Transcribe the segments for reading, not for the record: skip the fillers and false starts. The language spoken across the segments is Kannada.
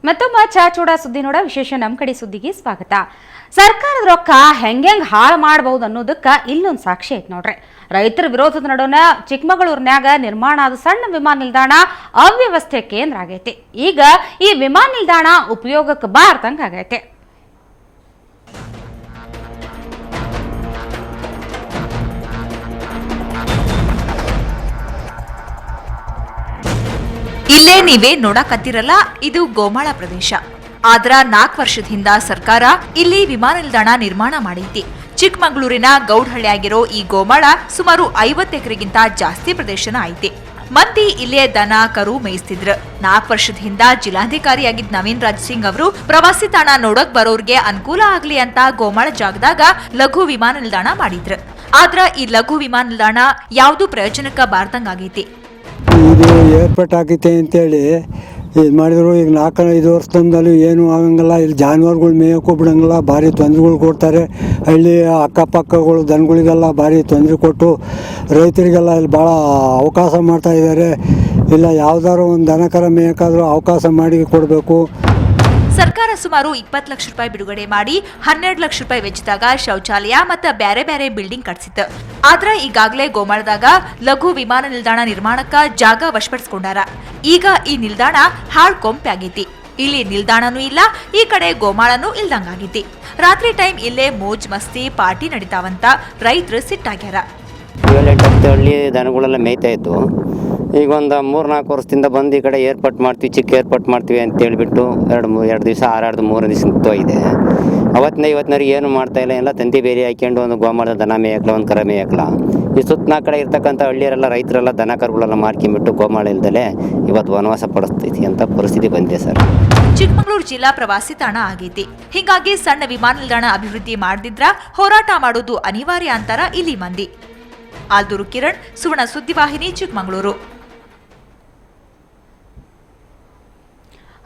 ಮತ್ತೊಮ್ಮ ಚಾಚೂಡ ಸುದ್ದಿ ನೋಡ ವಿಶೇಷ ನಮ್ಮ ಕಡೆ ಸುದ್ದಿಗೆ ಸ್ವಾಗತ. ಸರ್ಕಾರದ ರೊಕ್ಕ ಹೆಂಗ್ ಹಾಳು ಮಾಡಬಹುದು ಅನ್ನೋದಕ್ಕೆ ಇಲ್ಲೊಂದು ಸಾಕ್ಷಿ ಐತೆ ನೋಡ್ರಿ. ರೈತರ ವಿರೋಧದ ನಡುವೆ ಚಿಕ್ಕಮಗಳೂರಿನಾಗ ನಿರ್ಮಾಣ ಆದ ಸಣ್ಣ ವಿಮಾನ ನಿಲ್ದಾಣ ಅವ್ಯವಸ್ಥೆ ಕೇಂದ್ರ ಆಗೈತಿ. ಈಗ ಈ ವಿಮಾನ ನಿಲ್ದಾಣ ಉಪಯೋಗಕ್ಕೆ ಬಾರ್ದಂಗ ಆಗೈತೆ. ಇಲ್ಲೇ ನೀವೇ ನೋಡಕತ್ತಿರಲ್ಲ, ಇದು ಗೋಮಾಳ ಪ್ರದೇಶ. ಆದ್ರ 4 ವರ್ಷದಿಂದ ಸರ್ಕಾರ ಇಲ್ಲಿ ವಿಮಾನ ನಿಲ್ದಾಣ ನಿರ್ಮಾಣ ಮಾಡೈತಿ. ಚಿಕ್ಕಮಗಳೂರಿನ ಗೌಡಹಳ್ಳಿಯಾಗಿರೋ ಈ ಗೋಮಾಳ ಸುಮಾರು 50 ಎಕರೆಗಿಂತ ಜಾಸ್ತಿ ಪ್ರದೇಶನ ಐತಿ. ಮಂದಿ ಇಲ್ಲೇ ದನ ಕರು ಮೇಯಿಸ್ತಿದ್ರು. 4 ವರ್ಷದ ಹಿಂದ ಜಿಲ್ಲಾಧಿಕಾರಿಯಾಗಿದ್ದ ನವೀನ್ ರಾಜ್ ಸಿಂಗ್ ಅವರು ಪ್ರವಾಸಿ ತಾಣ ನೋಡಕ್ ಬರೋರ್ಗೆ ಅನುಕೂಲ ಆಗ್ಲಿ ಅಂತ ಗೋಮಾಳ ಜಾಗದಾಗ ಲಘು ವಿಮಾನ ನಿಲ್ದಾಣ ಮಾಡಿದ್ರು. ಆದ್ರ ಈ ಲಘು ವಿಮಾನ ನಿಲ್ದಾಣ ಯಾವ್ದು ಪ್ರಯೋಜನಕ್ಕ ಬಾರ್ದಂಗಾಗೈತಿ. ಇದು ಏರ್ಪೋರ್ಟ್ ಆಗೈತೆ ಅಂತೇಳಿ ಇದು ಮಾಡಿದ್ರು. ಈಗ 4-5 ವರ್ಷದಿಂದಲೂ ಏನೂ ಆಗಂಗಿಲ್ಲ. ಇಲ್ಲಿ ಜಾನುವಾರುಗಳು ಮೇಯಕ್ಕೂ ಬಿಡಂಗಿಲ್ಲ, ಭಾರಿ ತೊಂದರೆಗಳು ಕೊಡ್ತಾರೆ. ಹಳ್ಳಿ ಅಕ್ಕಪಕ್ಕಗಳು ದನಗಳಿಗೆಲ್ಲ ಭಾರಿ ತೊಂದರೆ ಕೊಟ್ಟು ರೈತರಿಗೆಲ್ಲ ಇಲ್ಲಿ ಭಾಳ ಅವಕಾಶ ಮಾಡ್ತಾಯಿದ್ದಾರೆ. ಇಲ್ಲ ಯಾವ್ದಾದ್ರು ಒಂದು ದನಕರ ಮೇಯಕ್ಕಾದರೂ ಅವಕಾಶ ಮಾಡಿ ಕೊಡಬೇಕು. ಸರ್ಕಾರ ಸುಮಾರು 20 ಲಕ್ಷ ರೂಪಾಯಿ ಬಿಡುಗಡೆ ಮಾಡಿ 12 ಲಕ್ಷ ರೂಪಾಯಿ ವೆಚ್ಚದಾಗ ಶೌಚಾಲಯ ಮತ್ತು ಬ್ಯಾರೆ ಬ್ಯಾರೆ ಬಿಲ್ಡಿಂಗ್ ಕಟ್ಸಿತ್ತು. ಆದ್ರ ಈಗಾಗಲೇ ಗೋಮಾಳದಾಗ ಲಘು ವಿಮಾನ ನಿಲ್ದಾಣ ನಿರ್ಮಾಣಕ್ಕ ಜಾಗ ವಶಪಡಿಸಿಕೊಂಡಾರ. ಈಗ ಈ ನಿಲ್ದಾಣ ಹಾಳ್ ಕೊಂಪೆ ಆಗೈತಿ. ಇಲ್ಲಿ ನಿಲ್ದಾಣನೂ ಇಲ್ಲ, ಈ ಕಡೆ ಗೋಮಾಳನೂ ಇಲ್ದಂಗಾಗೈತಿ. ರಾತ್ರಿ ಟೈಮ್ ಇಲ್ಲೇ ಮೋಜ್ ಮಸ್ತಿ ಪಾರ್ಟಿ ನಡೀತಾವಂತ ರೈತರು ಸಿಟ್ಟಾಗ್ಯಾರ. 7-8 ಹಳ್ಳಿ ದನಗಳೆಲ್ಲ ಮೇಯ್ತಾ ಇತ್ತು. ಈಗ ಒಂದು 3-4 ವರ್ಷದಿಂದ ಬಂದು ಈ ಕಡೆ ಏರ್ಪೋರ್ಟ್ ಮಾಡ್ತೀವಿ, ಚಿಕ್ಕ ಏರ್ಪೋರ್ಟ್ ಮಾಡ್ತೀವಿ ಅಂತ ಹೇಳ್ಬಿಟ್ಟು 2 ದಿವಸ ಆರಾಡ್ದು 3 ದಿವಸ ನಿಂತೋಗಿದೆ. ಇವತ್ತಿನವ್ರಿಗೆ ಏನು ಮಾಡ್ತಾಯಿಲ್ಲ. ಎಲ್ಲ ತಂತಿ ಬೇರೆ ಹಾಕ್ಕೊಂಡು ಒಂದು ಗೋಮಾಳದ ದನ ಮೇಯಕ್ಕಲ್ಲ, ಒಂದು ಕರ ಮೇಯಕ್ಕಲ್ಲ. ಈ ಸುತ್ತ ಕಡೆ ಇರ್ತಕ್ಕಂಥ ಹಳ್ಳಿಯರೆಲ್ಲ ರೈತರೆಲ್ಲ ದನ ಕರುಗಳೆಲ್ಲ ಮಾರ್ಕೊಂಡ್ಬಿಟ್ಟು ಗೋಮಾಳ ಇಲ್ದಲೆ ಇವತ್ತು ವನವಾಸ ಪಡಿಸ್ತೈತಿ ಅಂತ ಪರಿಸ್ಥಿತಿ ಬಂದಿದೆ ಸರ್. ಚಿಕ್ಕಮಗಳೂರು ಜಿಲ್ಲಾ ಪ್ರವಾಸಿ ತಾಣ ಆಗೈತಿ. ಹೀಗಾಗಿ ಸಣ್ಣ ವಿಮಾನ ನಿಲ್ದಾಣ ಅಭಿವೃದ್ಧಿ ಮಾಡದಿದ್ರ ಹೋರಾಟ ಮಾಡೋದು ಅನಿವಾರ್ಯ ಅಂತಾರ ಇಲ್ಲಿ ಮಂದಿ. ಆಲ್ದೂರು ಕಿರಣ್, ಸುವರ್ಣ ಸುದ್ದಿವಾಹಿನಿ, ಚಿಕ್ಕಮಗಳೂರು.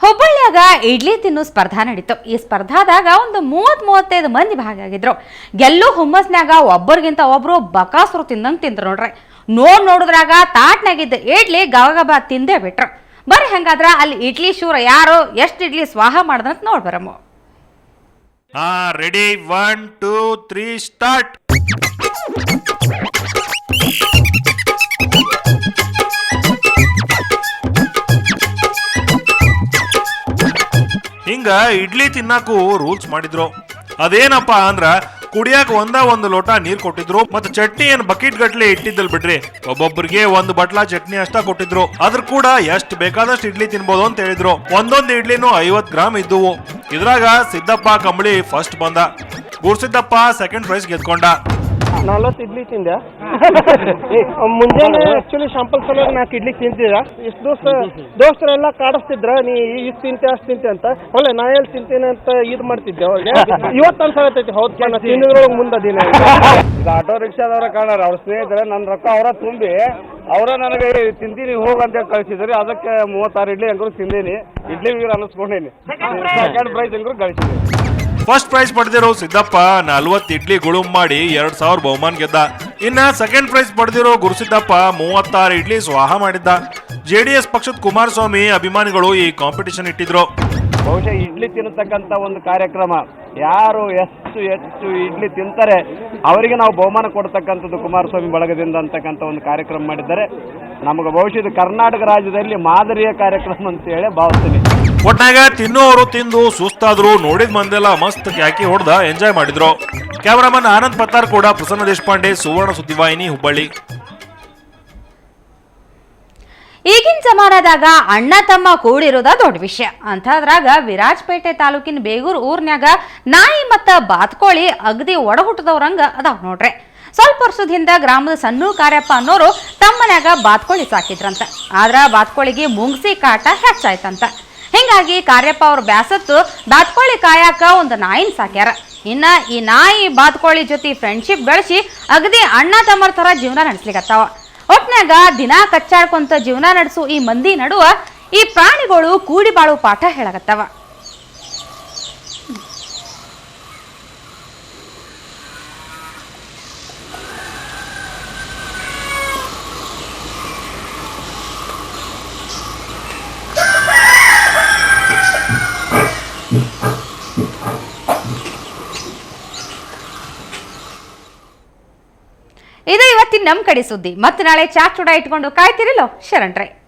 ಹುಬ್ಬಳ್ಳಿಯಾಗ ಇಡ್ಲಿ ತಿನ್ನು ಸ್ಪರ್ಧಾ ನಡೀತು. ಈ ಸ್ಪರ್ಧಾದಾಗ ಒಂದು 30-35 ಮಂದಿ ಭಾಗಿಯಾಗಿದ್ರು. ಗೆಲ್ಲು ಹುಮ್ಮಸ್ನ್ಯಾಗ ಒಬ್ಬರಿಗಿಂತ ಒಬ್ರು ಬಕಾಸುರು ತಿಂದಂಗೆ ತಿಂದ್ರು ನೋಡ್ರಿ. ನೋಡಿದ್ರಾಗ ತಾಟ್ನಾಗಿದ್ದ ಇಡ್ಲಿ ಗಬಗಬ ತಿಂದೇ ಬಿಟ್ರು. ಬರ್ರಿ ಹಂಗಾದ್ರ ಅಲ್ಲಿ ಇಡ್ಲಿ ಶೂರ ಯಾರು ಎಷ್ಟು ಇಡ್ಲಿ ಸ್ವಾಹ ಮಾಡ್ದಂತ ನೋಡ್ಬರಮ್ಮ. Ready 1 2 3 start. ಹಿಂಗ ಇಡ್ಲಿ ತಿನ್ನಾಕು ರೂಲ್ಸ್ ಮಾಡಿದ್ರು. ಅದೇನಪ್ಪಾ ಅಂದ್ರ ಕುಡಿಯಾಕ ಒಂದು ಲೋಟ ನೀರ್ ಕೊಟ್ಟಿದ್ರು. ಮತ್ತೆ ಚಟ್ನಿ ಏನ್ ಬಕೆಟ್ ಗಟ್ಲೆ ಇಟ್ಟಿದ್ದಲ್ ಬಿಡ್ರಿ. ಒಬ್ಬೊಬ್ಬರಿಗೆ 1 ಬಟ್ಲಾ ಚಟ್ನಿ ಅಷ್ಟ ಕೊಟ್ಟಿದ್ರು. ಅದ್ರ ಕೂಡ ಎಷ್ಟ್ ಬೇಕಾದಷ್ಟು ಇಡ್ಲಿ ತಿನ್ಬೋದು ಅಂತ ಹೇಳಿದ್ರು. ಒಂದೊಂದು ಇಡ್ಲಿನೂ 50 ಗ್ರಾಮ್ ಇದ್ದುವು. ಇದ್ರಾಗ ಸಿದ್ದಪ್ಪ ಕಂಬಳಿ ಫಸ್ಟ್ ಬಂದ. ಗುರ್ಸಿದ್ದಪ್ಪ ಸೆಕೆಂಡ್ ಪ್ರೈಸ್ ಗೆದ್ಕೊಂಡ. 40 ಇಡ್ಲಿ ತಿಂದೆ. ಮುಂಜಾನೆ ಆಕ್ಚುಲಿ ಶಾಂಪಲ್ ಸಲ 4 ಇಡ್ಲಿ ತಿಂತಿದ. ಇಷ್ಟು ದೋಸ್ತರೆಲ್ಲ ಕಾಡಿಸ್ತಿದ್ರ, ನೀ ಇಷ್ಟು ತಿಂತೆ ಅಷ್ಟು ತಿಂತೆ ಅಂತ. ಒಳ್ಳೆ ನಾ ಎಲ್ಲಿ ತಿಂತೇನೆ ಅಂತ ಇದು ಮಾಡ್ತಿದ್ದೆ. ಅವಾಗ ಇವತ್ತು ಅನ್ಸತ್ತೈತಿ, ಹೌದು ತಿನ್ನೋದ್ರೊಳಗೆ ಮುಂದಿನ ಈಗ ಆಟೋ ರಿಕ್ಷಾದವ್ರ ಕಾಣಾರ, ಅವ್ರ ಸ್ನೇಹಿತರೆ ನನ್ನ ರೊಕ್ಕ ಅವರ ತುಂಬಿ ಅವರ ನನಗೆ ತಿಂತೀನಿ ಹೋಗಂತ ಕಳಿಸಿದ್ರಿ. ಅದಕ್ಕೆ 36 ಇಡ್ಲಿ ಹೆಂಗ್ರು ತಿಂದೀನಿ. ಇಡ್ಲಿ ವೀರ ಅನ್ನಿಸ್ಕೊಂಡೇನಿ. ಸೆಕೆಂಡ್ ಪ್ರೈಸ್ ಹೆಂಗ್ರು ಗಳಿಸಿದೆ. ಫಸ್ಟ್ ಪ್ರೈಸ್ ಪಡೆದಿರೋ ಸಿದ್ದಪ್ಪ 40 ಇಡ್ಲಿ ಗುಳುಂ ಮಾಡಿ 2000 ಬಹುಮಾನ ಗೆದ್ದ. ಇನ್ನ ಸೆಕೆಂಡ್ ಪ್ರೈಸ್ ಪಡೆದಿರೋ ಗುರುಸಿದ್ದಪ್ಪ 36 ಇಡ್ಲಿ ಸ್ವಾಹ ಮಾಡಿದ್ದ. JDS ಪಕ್ಷದ ಕುಮಾರಸ್ವಾಮಿ ಅಭಿಮಾನಿಗಳು ಈ ಕಾಂಪಿಟಿಷನ್ ಇಟ್ಟಿದ್ರು. ಬಹುಶಃ ಇಡ್ಲಿ ತಿನ್ನತಕ್ಕಂತ ಒಂದು ಕಾರ್ಯಕ್ರಮ, ಯಾರು ಎಷ್ಟು ಇಡ್ಲಿ ತಿಂತಾರೆ ಅವರಿಗೆ ನಾವು ಬಹುಮಾನ ಕೊಡ್ತಕ್ಕಂಥದ್ದು ಕುಮಾರಸ್ವಾಮಿ ಬಳಗದಿಂದ ಅಂತಕ್ಕಂಥ ಒಂದು ಕಾರ್ಯಕ್ರಮ ಮಾಡಿದ್ದಾರೆ. ನಮಗೆ ಬಹುಶಃ ಇದು ಕರ್ನಾಟಕ ರಾಜ್ಯದಲ್ಲಿ ಮಾದರಿಯ ಕಾರ್ಯಕ್ರಮ ಅಂತ ಹೇಳಿ ಭಾವಿಸ್ತೀನಿ. ಒಟ್ನಾಗ ತಿನ್ನೋರು ತಿಂದು ಸುಸ್ತಾದ್ರು. ನೋಡಿದ ಮಂದೆಲ್ಲ ಮಸ್ತ್ ಕ್ಯಾಕಿ ಹೊಡೆದ ಎಂಜಾಯ್ ಮಾಡಿದ್ರು. ಕ್ಯಾಮರಾಮನ್ ಆನಂದ್ ಪತ್ತಾರ್ ಕೂಡ ಪ್ರಸನ್ನ ದೇಶಪಾಂಡೆ, ಸುವರ್ಣ ಸುದ್ದಿವಾಹಿನಿ, ಹುಬ್ಬಳ್ಳಿ. ಈಗಿನ ಜಮಾನದಾಗ ಅಣ್ಣ ತಮ್ಮ ಕೂಡಿರೋದ ದೊಡ್ಡ ವಿಷಯ ಅಂತದ್ರಾಗ ವಿರಾಜಪೇಟೆ ತಾಲೂಕಿನ ಬೇಗೂರು ಊರ್ನ್ಯಾಗ ನಾಯಿ ಮತ್ತ ಬಾತ್ಕೋಳಿ ಅಗದಿ ಒಡಹುಟ್ಟದವ್ರಂಗ ಅದಾವ್ ನೋಡ್ರಿ. ಸ್ವಲ್ಪ ವರ್ಷದ ಹಿಂದ ಗ್ರಾಮದ ಸಣ್ಣ ಕಾರ್ಯಪ್ಪ ಅನ್ನೋರು ತಮ್ಮನ್ಯಾಗ ಬಾತ್ಕೋಳಿ ಸಾಕಿದ್ರಂತ. ಆದ್ರ ಬಾತ್ಕೋಳಿಗೆ ಮುಂಗ್ಸಿ ಕಾಟ ಹೆಚ್ಚಾಯ್ತಂತ. ಹಿಂಗಾಗಿ ಕಾರ್ಯಪ್ಪ ಅವ್ರ ಬ್ಯಾಸತ್ತು ಬಾತ್ಕೋಳಿ ಕಾಯಾಕ ಒಂದು ನಾಯಿನ ಸಾಕ್ಯಾರ. ಇನ್ನ ಈ ನಾಯಿ ಬಾತ್ಕೋಳಿ ಜೊತೆ ಫ್ರೆಂಡ್ಶಿಪ್ ಬೆಳೆಸಿ ಅಗದಿ ಅಣ್ಣ ತಮ್ಮರ ತರ ಜೀವನ ನಡೆಸ್ಲಿಕತ್ತಾವ. ಒಟ್ನಾಗ ದಿನ ಕಚ್ಚಾಡ್ಕೊಂತ ಜೀವನ ನಡೆಸು ಈ ಮಂದಿ ನಡುವ ಈ ಪ್ರಾಣಿಗಳು ಕೂಡಿ ಬಾಳು ಪಾಠ ಹೇಳಕತ್ತಾವ. ಇದು ಇವತ್ತಿನ ನಮ್ ಕಡೆ ಸುದ್ದಿ. ಮತ್ತೆ ನಾಳೆ ಚಾ ಚೂಡ ಇಟ್ಕೊಂಡು ಕಾಯ್ತಿರಿಲ್ಲೋ ಶರಣ್ರೆ.